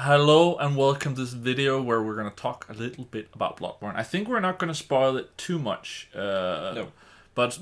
Hello and welcome to this video where we're going to talk a little bit about Bloodborne. I think we're not going to spoil it too much. No. But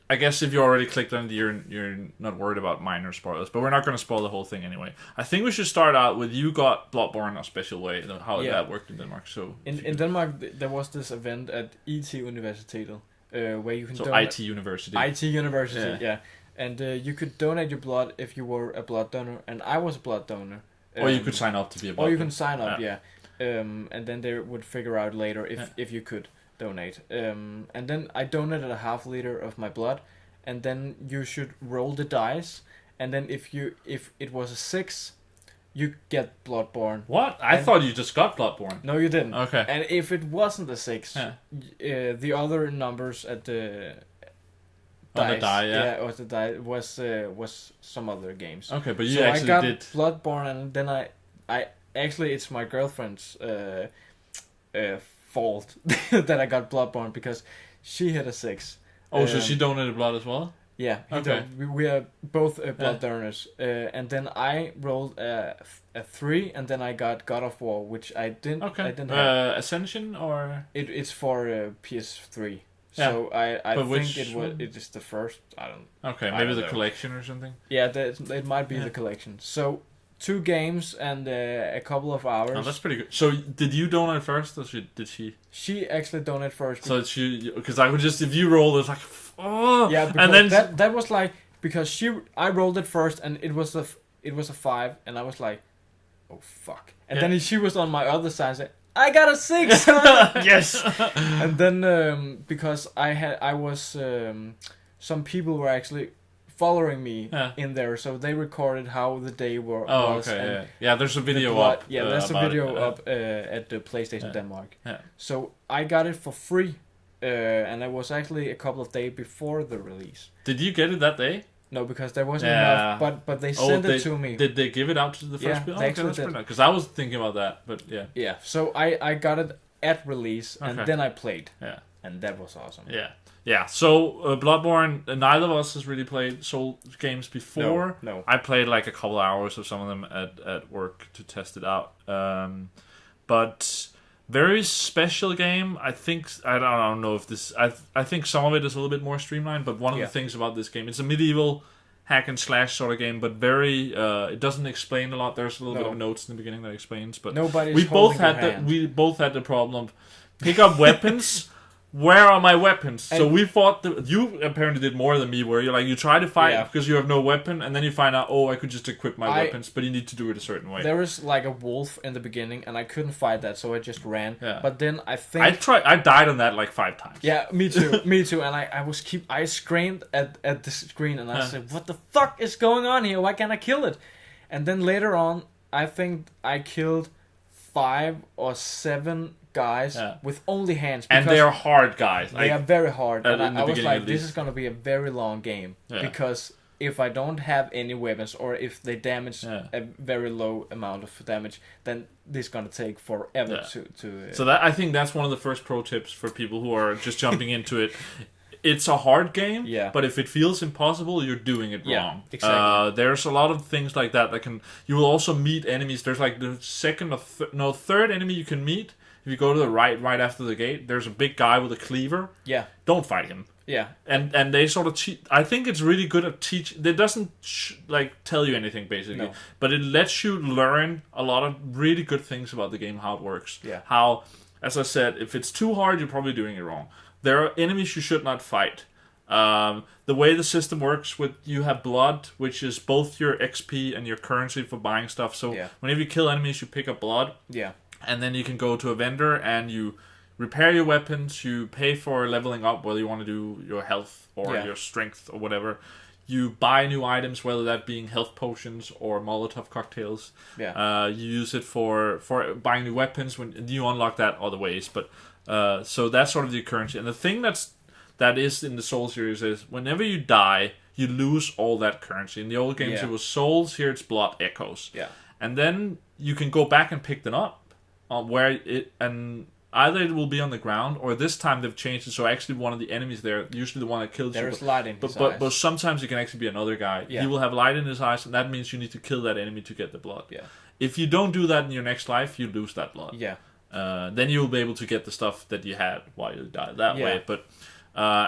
I guess if you already clicked on it, you're not worried about minor spoilers. But we're not going to spoil the whole thing anyway. I think we should start out with you got Bloodborne a special way, how that worked in Denmark. So in Denmark, there was this event at IT Universitetet where you can IT University. IT University, yeah. And you could donate your blood if you were a blood donor, and I was a blood donor. Or you could sign up to be a blood donor. Or you can sign up, yeah. And then they would figure out later if you could donate. And then I donated a half liter of my blood, and then you should roll the dice, and then if it was a 6, you get Bloodborne. What? I thought you just got Bloodborne. No, you didn't. Okay. And if it wasn't a 6, the other numbers at the on the die, or the die was some other games. Okay, but you actually I got did Bloodborne, and then I actually it's my girlfriend's fault that I got Bloodborne because she hit a 6. Oh, so she donated blood as well? Yeah. Okay. We are both blood donors, and then I rolled a 3, and then I got God of War, which I didn't. Okay. I didn't have. Ascension or It's for PS3. Yeah. So I think it is the first. I don't. Okay, I maybe don't the know. collection or something. Yeah, it might be the collection. So 2 games and a couple of hours. Oh, that's pretty good. So did you donate first, or did she? She actually donated first. So because I would just if you roll, it's like yeah, because and then that was like because I rolled it first and it was a 5 and I was like, oh fuck, and then she was on my other side and said, I got a 6. yes. And then because I was some people were actually following me in there, so they recorded how the day was. Okay. Yeah. There's a video up. Yeah, there's a video up at the PlayStation Denmark. Yeah. So I got it for free, and it was actually a couple of days before the release. Did you get it that day? No, because there wasn't enough. But they sent it to me. Did they give it out to the first people? They actually did. Because I was thinking about that, but yeah. Yeah. So I got it at release, and then I played. Yeah. And that was awesome. Yeah. Yeah, so Bloodborne, neither of us has really played Soul games before. No. I played like a couple hours of some of them at work to test it out. But very special game. I think I don't know if this. I think some of it is a little bit more streamlined. But one of the things about this game, it's a medieval hack and slash sort of game, but very. It doesn't explain a lot. There's a little bit of notes in the beginning that explains. But we both had the problem of pick up weapons. Where are my weapons? And so we fought. You apparently did more than me, where you try to fight because you have no weapon, and then you find out, I could just equip my weapons, but you need to do it a certain way. There was like a wolf in the beginning, and I couldn't fight that, so I just ran. Yeah. But then I think I died on that like 5 times. Yeah, me too, and I screamed at the screen, and I said, "What the fuck is going on here? Why can't I kill it?" And then later on, I think I killed 5 or 7 guys with only hands, and they are hard guys. They are very hard, and I was like, this is gonna be a very long game because if I don't have any weapons or if they damage a very low amount of damage, then this is gonna take forever to. So that I think that's one of the first pro tips for people who are just jumping into it. It's a hard game, but if it feels impossible, you're doing it wrong. Exactly. There's a lot of things like that can. You will also meet enemies. There's like the second or third enemy you can meet. If you go to the right after the gate, there's a big guy with a cleaver. Yeah. Don't fight him. Yeah. And they sort of I think it's really good at teach. It doesn't tell you anything basically, but it lets you learn a lot of really good things about the game, how it works. Yeah. How, as I said, if it's too hard, you're probably doing it wrong. There are enemies you should not fight. The way the system works you have blood, which is both your XP and your currency for buying stuff. So whenever you kill enemies, you pick up blood. Yeah. And then you can go to a vendor and you repair your weapons, you pay for leveling up, whether you want to do your health or your strength or whatever. You buy new items, whether that being health potions or Molotov cocktails. Yeah. You use it for buying new weapons when you unlock that other ways. But so that's sort of the currency. And the thing that is in the Soul series is whenever you die, you lose all that currency. In the old games it was souls, here it's blood echoes. Yeah. And then you can go back and pick them up. And either it will be on the ground, or this time they've changed it so actually one of the enemies there, usually the one that kills you. There's light in his eyes. But sometimes it can actually be another guy. Yeah. He will have light in his eyes, and that means you need to kill that enemy to get the blood. Yeah. if you don't do that in your next life, you lose that blood. Yeah. Then you'll be able to get the stuff that you had while you died that way. But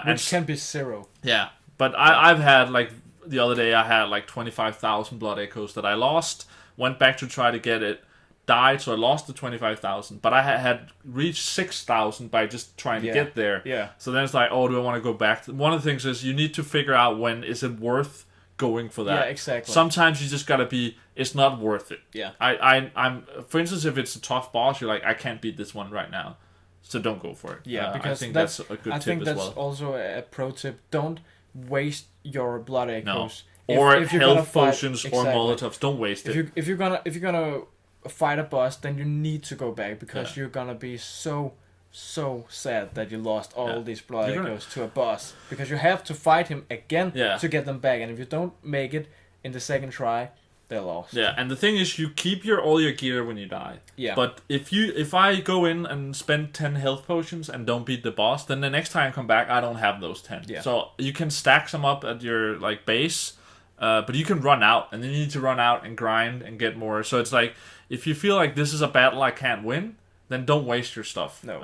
which can be 0. Yeah, but I've had like the other day I had like 25,000 blood echoes that I lost. Went back to try to get it, died, so I lost the 25,000. But I had reached 6,000 by just trying to get there. Yeah. So then it's like, oh, do I want to go back? One of the things is you need to figure out when is it worth going for that. Yeah, exactly. Sometimes you just gotta be. It's not worth it. Yeah. I'm. For instance, if it's a tough boss, you're like, I can't beat this one right now, so don't go for it. Yeah, because I think that's a good tip as well. I think that's also a pro tip. Don't waste your blood echoes. Or health potions or molotovs. Don't waste it. If you're gonna fight a boss, then you need to go back because you're gonna be so sad that you lost all these blood echoes to a boss, because you have to fight him again to get them back, and if you don't make it in the second try, they're lost. Yeah, and the thing is, you keep all your gear when you die. Yeah. But if I go in and spend 10 health potions and don't beat the boss, then the next time I come back, I don't have those 10. Yeah. So you can stack some up at your like base. But you can run out, and then you need to run out and grind and get more. So it's like, if you feel like this is a battle I can't win, then don't waste your stuff. No.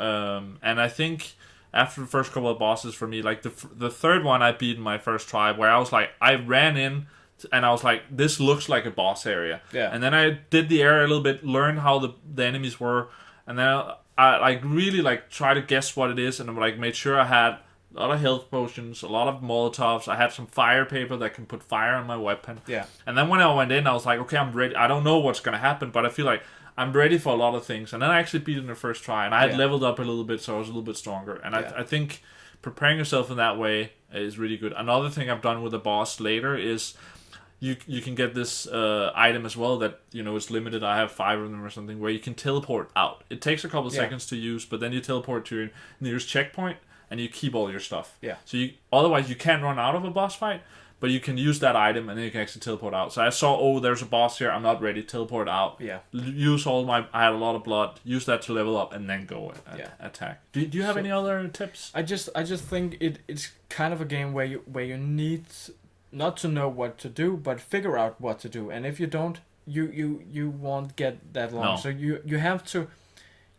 And I think after the first couple of bosses for me, like the third one I beat in my first try, where I was like, I ran in, and I was like, this looks like a boss area. Yeah. And then I did the area a little bit, learned how the enemies were, and then I like really like try to guess what it is, and I'm like made sure I had a lot of health potions, a lot of molotovs. I had some fire paper that can put fire on my weapon. Yeah. And then when I went in, I was like, okay, I'm ready. I don't know what's going to happen, but I feel like I'm ready for a lot of things. And then I actually beat it in the first try, and I had leveled up a little bit, so I was a little bit stronger. And I think preparing yourself in that way is really good. Another thing I've done with the boss later is you can get this item as well that, is limited. I have 5 of them or something, where you can teleport out. It takes a couple of seconds to use, but then you teleport to your nearest checkpoint, and you keep all your stuff. Yeah. So otherwise you can't run out of a boss fight, but you can use that item, and then you can actually teleport out. So I saw, there's a boss here, I'm not ready, teleport out. Yeah. Use I had a lot of blood, use that to level up, and then go attack. Do you have any other tips? I just think it's kind of a game where you need not to know what to do, but figure out what to do. And if you don't, you won't get that long. No. So you have to.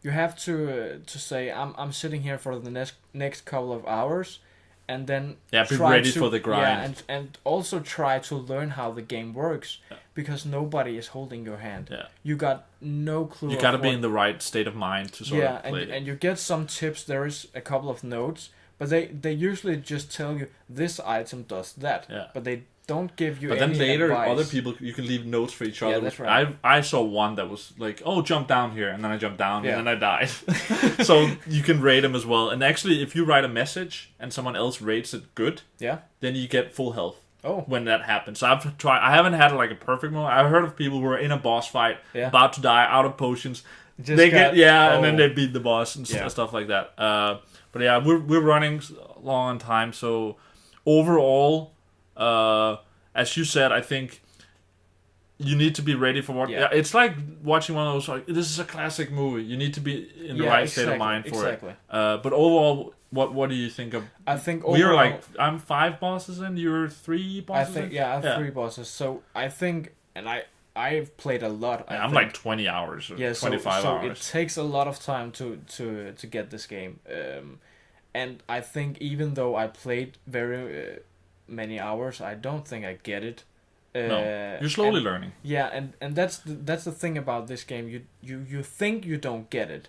You have to say, I'm sitting here for the next couple of hours, and then be ready for the grind. Yeah, and also try to learn how the game works, because nobody is holding your hand. Yeah. You got no clue. You got to be in the right state of mind to sort of play. and you get some tips. There is a couple of notes, but they usually just tell you this item does that. Yeah. But they don't give you. But any then later, advice. other people, you can leave notes for each other. Yeah, that's right. I saw one that was like, oh, jump down here, and then I jumped down, and then I died. So you can rate them as well. And actually, if you write a message and someone else rates it good, then you get full health. Oh. When that happens. So I haven't had like a perfect moment. I've heard of people who are in a boss fight, about to die, out of potions. And then they beat the boss and stuff like that. But yeah, we're running long on time. So overall, as you said, I think you need to be ready for what. Yeah, it's like watching one of those. Like, this is a classic movie. You need to be in the right state of mind for it. But overall, what do you think of? I think overall, we're like, I'm 5 bosses in. You're 3 bosses. I have 3 bosses. So I think, and I've played a lot. I'm like 20 hours or 25 hours. It takes a lot of time to get this game. And I think even though I played very many hours, I don't think I get it. No, you're slowly learning. Yeah, and that's the thing about this game. You think you don't get it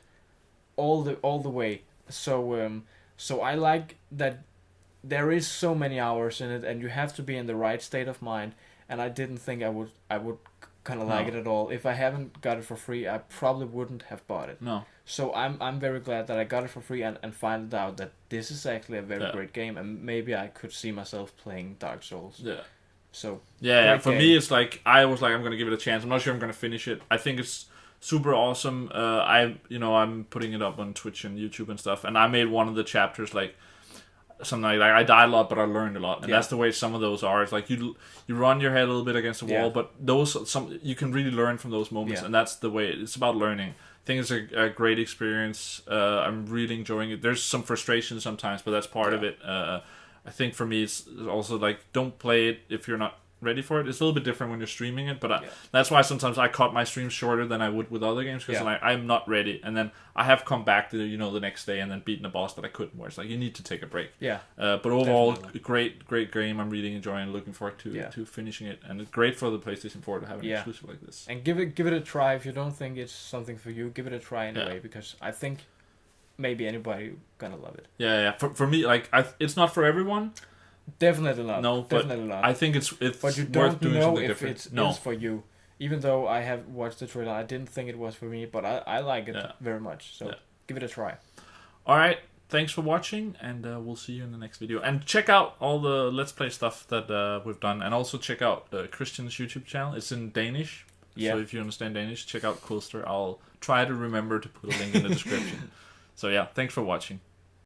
all the way. So I like that there is so many hours in it, and you have to be in the right state of mind. And I didn't think I would kind of like it at all. If I haven't got it for free, I probably wouldn't have bought it. No. So I'm very glad that I got it for free and find out that this is actually a very great game, and maybe I could see myself playing Dark Souls. Yeah. So for me, it's like I was like, I'm gonna give it a chance. I'm not sure I'm gonna finish it. I think it's super awesome. I'm putting it up on Twitch and YouTube and stuff, and I made one of the chapters like something like I died a lot, but I learned a lot, and that's the way some of those are. It's like you run your head a little bit against the wall, but you can really learn from those moments, and that's the way it's about learning. I think it's a great experience. I'm really enjoying it. There's some frustration sometimes, but that's part of it. I think for me, it's also like, don't play it if you're not ready for it. It's a little bit different when you're streaming it, but that's why sometimes I cut my streams shorter than I would with other games, because I'm not ready, and then I have come back to the next day and then beaten a boss that I couldn't, where it's like you need to take a break. But overall, great game. I'm really enjoying, looking forward to finishing it, and it's great for the PlayStation 4 to have an exclusive like this. And give it a try. If you don't think it's something for you, give it a try anyway, because I think maybe anybody gonna love it. For me, like it's not for everyone. Definitely not. No, definitely not. I think it's but you worth don't doing know something if different. it's for you. Even though I have watched the trailer, I didn't think it was for me, but I like it very much. So give it a try. All right, thanks for watching, and we'll see you in the next video. And check out all the Let's Play stuff that we've done, and also check out Christian's YouTube channel. It's in Danish, so if you understand Danish, check out Coolster. I'll try to remember to put a link in the description. So thanks for watching.